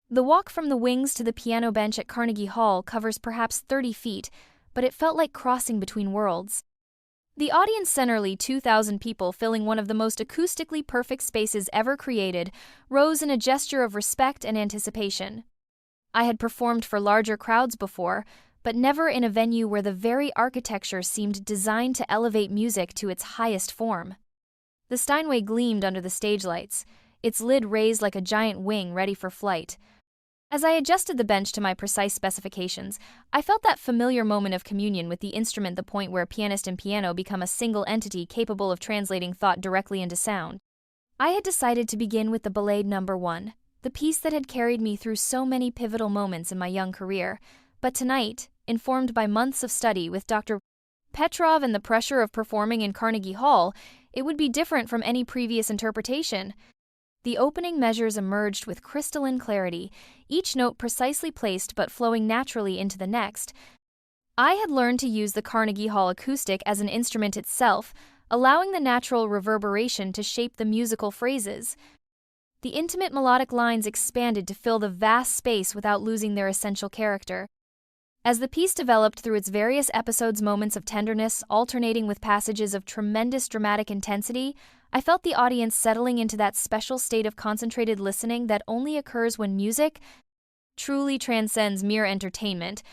The walk from the wings to the piano bench at Carnegie Hall covers perhaps 30 feet, but it felt like crossing between worlds. The audience, centerly 2,000 people filling one of the most acoustically perfect spaces ever created, rose in a gesture of respect and anticipation. I had performed for larger crowds before, but never in a venue where the very architecture seemed designed to elevate music to its highest form. The Steinway gleamed under the stage lights, its lid raised like a giant wing ready for flight. As I adjusted the bench to my precise specifications, I felt that familiar moment of communion with the instrument, the point where pianist and piano become a single entity capable of translating thought directly into sound. I had decided to begin with the Ballade No. 1, the piece that had carried me through so many pivotal moments in my young career, but tonight, informed by months of study with Dr. Petrov and the pressure of performing in Carnegie Hall, it would be different from any previous interpretation. The opening measures emerged with crystalline clarity, each note precisely placed but flowing naturally into the next. I had learned to use the Carnegie Hall acoustic as an instrument itself, allowing the natural reverberation to shape the musical phrases. The intimate melodic lines expanded to fill the vast space without losing their essential character. As the piece developed through its various episodes, moments of tenderness alternating with passages of tremendous dramatic intensity, I felt the audience settling into that special state of concentrated listening that only occurs when music truly transcends mere entertainment.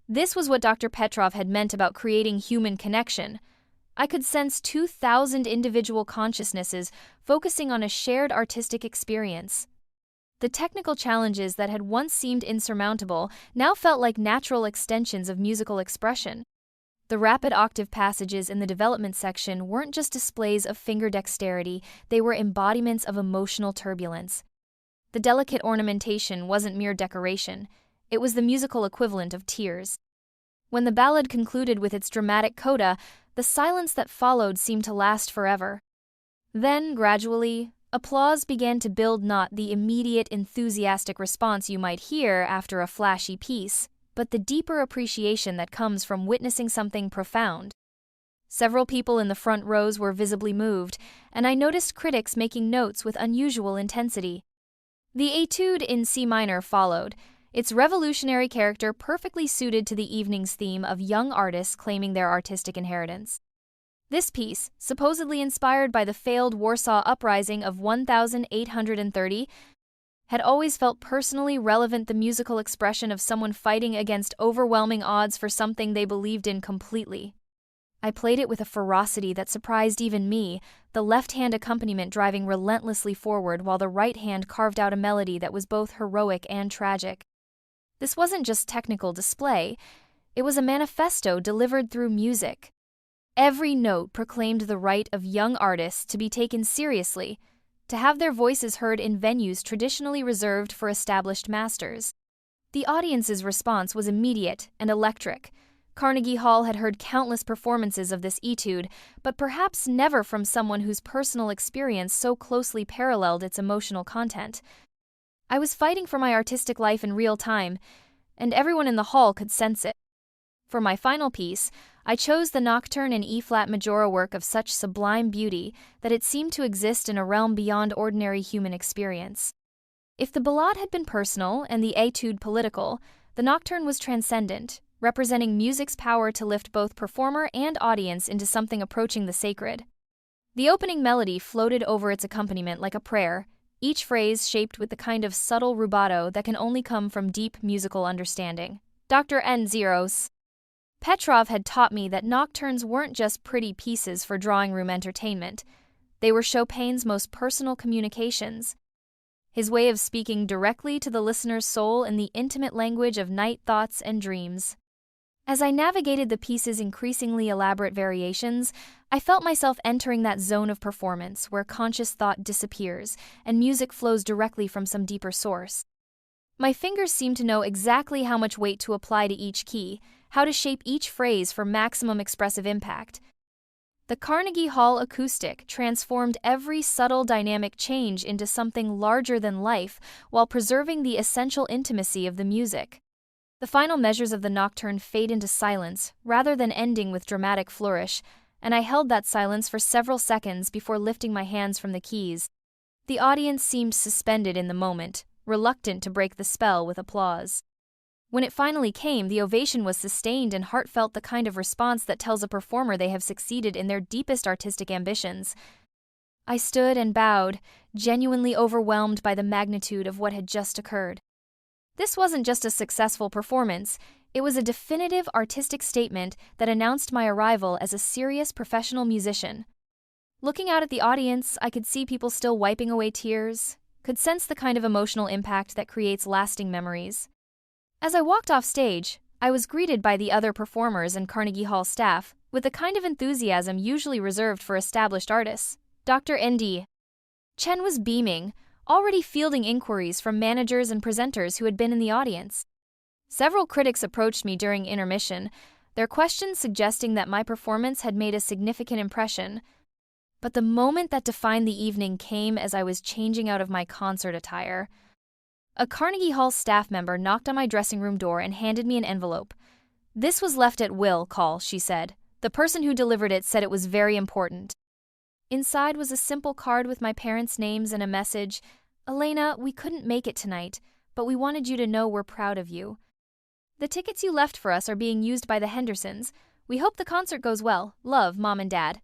This was what Dr. Petrov had meant about creating human connection. I could sense 2,000 individual consciousnesses focusing on a shared artistic experience. The technical challenges that had once seemed insurmountable now felt like natural extensions of musical expression. The rapid octave passages in the development section weren't just displays of finger dexterity, they were embodiments of emotional turbulence. The delicate ornamentation wasn't mere decoration, it was the musical equivalent of tears. When the ballad concluded with its dramatic coda, the silence that followed seemed to last forever. Then, gradually, applause began to build, not the immediate enthusiastic response you might hear after a flashy piece, but the deeper appreciation that comes from witnessing something profound. Several people in the front rows were visibly moved, and I noticed critics making notes with unusual intensity. The Etude in C minor followed, its revolutionary character perfectly suited to the evening's theme of young artists claiming their artistic inheritance. This piece, supposedly inspired by the failed Warsaw Uprising of 1830, had always felt personally relevant, the musical expression of someone fighting against overwhelming odds for something they believed in completely. I played it with a ferocity that surprised even me, the left-hand accompaniment driving relentlessly forward while the right hand carved out a melody that was both heroic and tragic. This wasn't just technical display, it was a manifesto delivered through music. Every note proclaimed the right of young artists to be taken seriously, to have their voices heard in venues traditionally reserved for established masters. The audience's response was immediate and electric. Carnegie Hall had heard countless performances of this etude, but perhaps never from someone whose personal experience so closely paralleled its emotional content. I was fighting for my artistic life in real time, and everyone in the hall could sense it. For my final piece, I chose the Nocturne in E-flat majora, work of such sublime beauty that it seemed to exist in a realm beyond ordinary human experience. If the ballade had been personal and the etude political, the Nocturne was transcendent, representing music's power to lift both performer and audience into something approaching the sacred. The opening melody floated over its accompaniment like a prayer, each phrase shaped with the kind of subtle rubato that can only come from deep musical understanding. Dr. N. Zeros. Petrov had taught me that nocturnes weren't just pretty pieces for drawing room entertainment. They were Chopin's most personal communications. His way of speaking directly to the listener's soul in the intimate language of night thoughts and dreams. As I navigated the piece's increasingly elaborate variations, I felt myself entering that zone of performance where conscious thought disappears and music flows directly from some deeper source. My fingers seemed to know exactly how much weight to apply to each key, how to shape each phrase for maximum expressive impact. The Carnegie Hall acoustic transformed every subtle dynamic change into something larger than life while preserving the essential intimacy of the music. The final measures of the nocturne fade into silence, rather than ending with dramatic flourish, and I held that silence for several seconds before lifting my hands from the keys. The audience seemed suspended in the moment, reluctant to break the spell with applause. When it finally came, the ovation was sustained and heartfelt, the kind of response that tells a performer they have succeeded in their deepest artistic ambitions. I stood and bowed, genuinely overwhelmed by the magnitude of what had just occurred. This wasn't just a successful performance, it was a definitive artistic statement that announced my arrival as a serious professional musician. Looking out at the audience, I could see people still wiping away tears, could sense the kind of emotional impact that creates lasting memories. As I walked off stage, I was greeted by the other performers and Carnegie Hall staff with the kind of enthusiasm usually reserved for established artists. Dr. N.D. Chen was beaming, already fielding inquiries from managers and presenters who had been in the audience. Several critics approached me during intermission, their questions suggesting that my performance had made a significant impression. But the moment that defined the evening came as I was changing out of my concert attire. A Carnegie Hall staff member knocked on my dressing room door and handed me an envelope. "This was left at will call," she said. "The person who delivered it said it was very important." Inside was a simple card with my parents' names and a message. "Elena, we couldn't make it tonight, but we wanted you to know we're proud of you. The tickets you left for us are being used by the Hendersons. We hope the concert goes well. Love, Mom and Dad."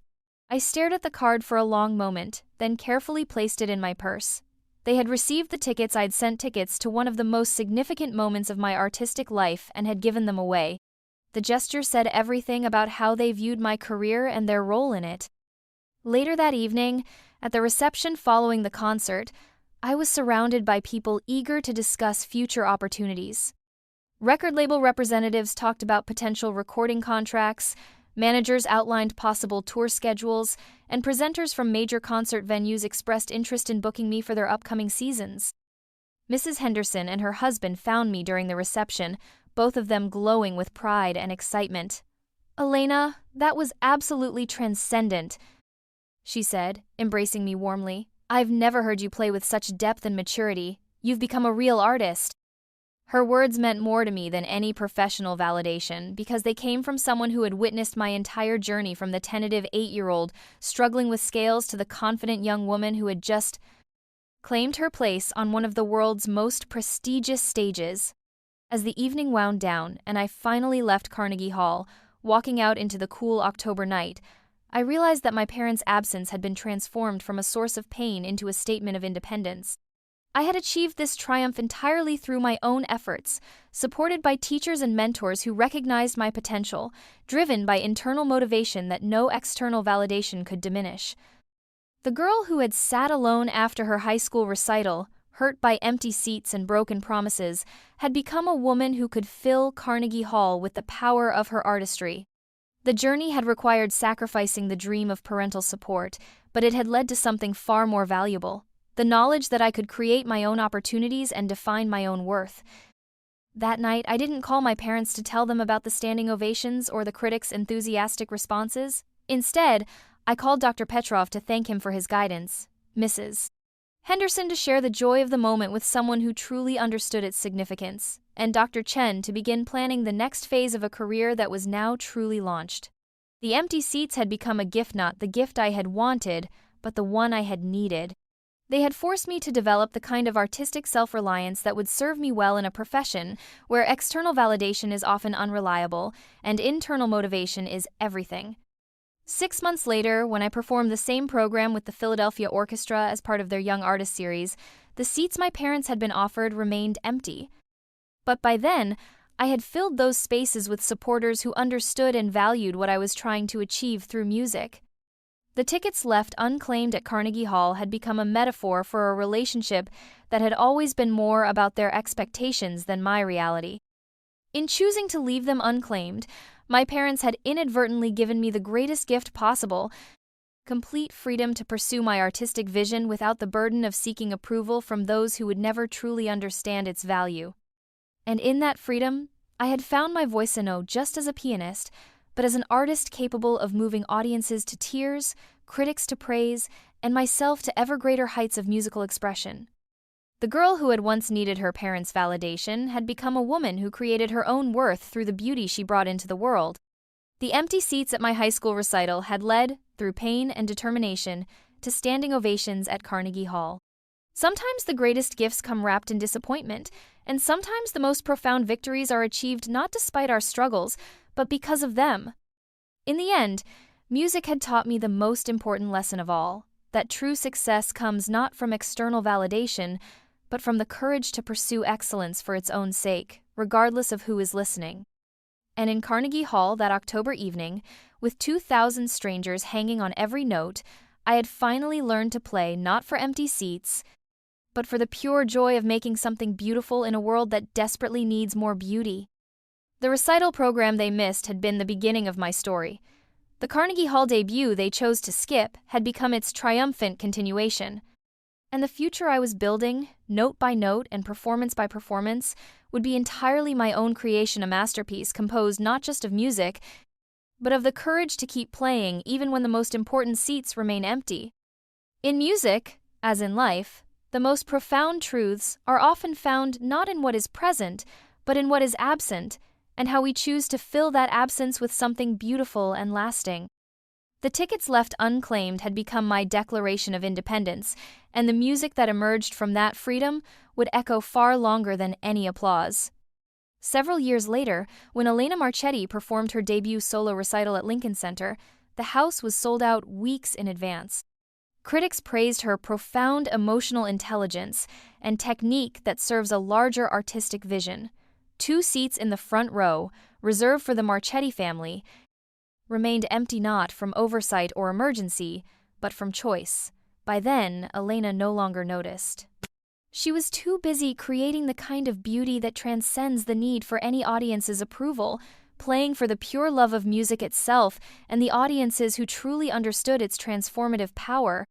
I stared at the card for a long moment, then carefully placed it in my purse. They had received the tickets. I'd sent tickets to one of the most significant moments of my artistic life and had given them away. The gesture said everything about how they viewed my career and their role in it. Later that evening, at the reception following the concert, I was surrounded by people eager to discuss future opportunities. Record label representatives talked about potential recording contracts, managers outlined possible tour schedules, and presenters from major concert venues expressed interest in booking me for their upcoming seasons. Mrs. Henderson and her husband found me during the reception, both of them glowing with pride and excitement. "Elena, that was absolutely transcendent," she said, embracing me warmly. "I've never heard you play with such depth and maturity. You've become a real artist." Her words meant more to me than any professional validation because they came from someone who had witnessed my entire journey, from the tentative 8-year-old struggling with scales to the confident young woman who had just claimed her place on one of the world's most prestigious stages. As the evening wound down and I finally left Carnegie Hall, walking out into the cool October night, I realized that my parents' absence had been transformed from a source of pain into a statement of independence. I had achieved this triumph entirely through my own efforts, supported by teachers and mentors who recognized my potential, driven by internal motivation that no external validation could diminish. The girl who had sat alone after her high school recital, hurt by empty seats and broken promises, had become a woman who could fill Carnegie Hall with the power of her artistry. The journey had required sacrificing the dream of parental support, but it had led to something far more valuable: the knowledge that I could create my own opportunities and define my own worth. That night, I didn't call my parents to tell them about the standing ovations or the critics' enthusiastic responses. Instead, I called Dr. Petrov to thank him for his guidance, Mrs. Henderson to share the joy of the moment with someone who truly understood its significance, and Dr. Chen to begin planning the next phase of a career that was now truly launched. The empty seats had become a gift, not the gift I had wanted, but the one I had needed. They had forced me to develop the kind of artistic self-reliance that would serve me well in a profession where external validation is often unreliable and internal motivation is everything. 6 months later, when I performed the same program with the Philadelphia Orchestra as part of their Young Artist series, the seats my parents had been offered remained empty. But by then, I had filled those spaces with supporters who understood and valued what I was trying to achieve through music. The tickets left unclaimed at Carnegie Hall had become a metaphor for a relationship that had always been more about their expectations than my reality. In choosing to leave them unclaimed, my parents had inadvertently given me the greatest gift possible: complete freedom to pursue my artistic vision without the burden of seeking approval from those who would never truly understand its value. And in that freedom, I had found my voice not just as a pianist, but as an artist capable of moving audiences to tears, critics to praise, and myself to ever greater heights of musical expression. The girl who had once needed her parents' validation had become a woman who created her own worth through the beauty she brought into the world. The empty seats at my high school recital had led, through pain and determination, to standing ovations at Carnegie Hall. Sometimes the greatest gifts come wrapped in disappointment, and sometimes the most profound victories are achieved not despite our struggles, but because of them. In the end, music had taught me the most important lesson of all: that true success comes not from external validation, but from the courage to pursue excellence for its own sake, regardless of who is listening. And in Carnegie Hall that October evening, with 2,000 strangers hanging on every note, I had finally learned to play not for empty seats, but for the pure joy of making something beautiful in a world that desperately needs more beauty. The recital program they missed had been the beginning of my story. The Carnegie Hall debut they chose to skip had become its triumphant continuation. And the future I was building, note by note and performance by performance, would be entirely my own creation, a masterpiece composed not just of music, but of the courage to keep playing even when the most important seats remain empty. In music, as in life, the most profound truths are often found not in what is present, but in what is absent, and how we choose to fill that absence with something beautiful and lasting. The tickets left unclaimed had become my declaration of independence, and the music that emerged from that freedom would echo far longer than any applause. Several years later, when Elena Marchetti performed her debut solo recital at Lincoln Center, the house was sold out weeks in advance. Critics praised her profound emotional intelligence and technique that serves a larger artistic vision. 2 seats in the front row, reserved for the Marchetti family, remained empty not from oversight or emergency, but from choice. By then, Elena no longer noticed. She was too busy creating the kind of beauty that transcends the need for any audience's approval, playing for the pure love of music itself and the audiences who truly understood its transformative power.